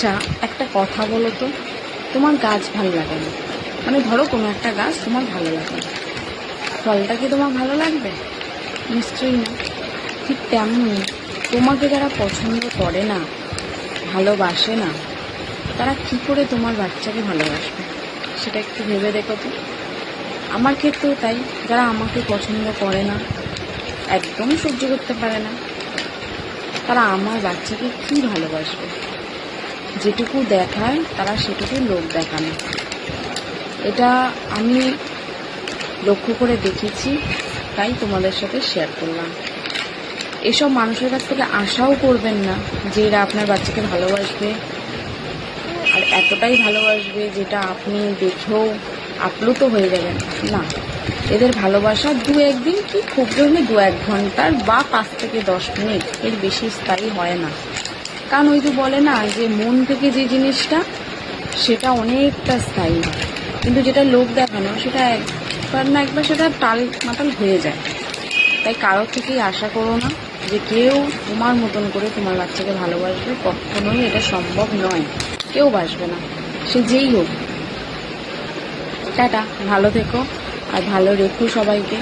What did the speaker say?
আচ্ছা, একটা কথা বলো তো, তোমার গাছ ভালো লাগে না, মানে ধরো কোনো একটা গাছ তোমার ভালো লাগে না, ফলটা কি তোমার ভালো লাগবে? নিশ্চয়ই না। ঠিক তেমনই তোমাকে যারা পছন্দ করে না, ভালোবাসে না, তারা কি করে তোমার বাচ্চাকে ভালোবাসবে? সেটা একটু ভেবে দেখো তো। আমার ক্ষেত্রেও তাই, যারা আমাকে পছন্দ করে না, একদম সহ্য করতে পারে না, তারা আমার বাচ্চাকে কি ভালোবাসবে? যেটুকু দেখায় তারা সেটুকু লোক দেখানো। এটা আমি লক্ষ্য করে দেখেছি, তাই তোমাদের সাথে শেয়ার করলাম। এসব মানুষের কাছ থেকে আশাও করবেন না যে এরা আপনার বাচ্চাকে ভালোবাসবে, আর এতটাই ভালোবাসবে যেটা আপনি দেখেও আপ্লুত হয়ে যাবেন। না, এদের ভালোবাসা দু একদিন, কি খুব জরুরি 2-1 ঘন্টার বা 5 থেকে 10 মিনিট, এর বেশি স্থায়ী হয় না। কারণ ওই যে বলে না যে মন থেকে যে জিনিসটা, সেটা অনেকটা স্থায়ী হয়, কিন্তু যেটা লোক দেখানো সেটা একবার না একবার সেটা টাল মাটাল হয়ে যায়। তাই কারোর থেকেই আশা করো না যে কেউ তোমার মতন করে তোমার বাচ্চাকে ভালোবাসবে। কখনোই এটা সম্ভব নয়, কেউ বাসবে না, সে যেই হোক। টাটা, ভালো থেকো আর ভালো রেখো সবাইকে।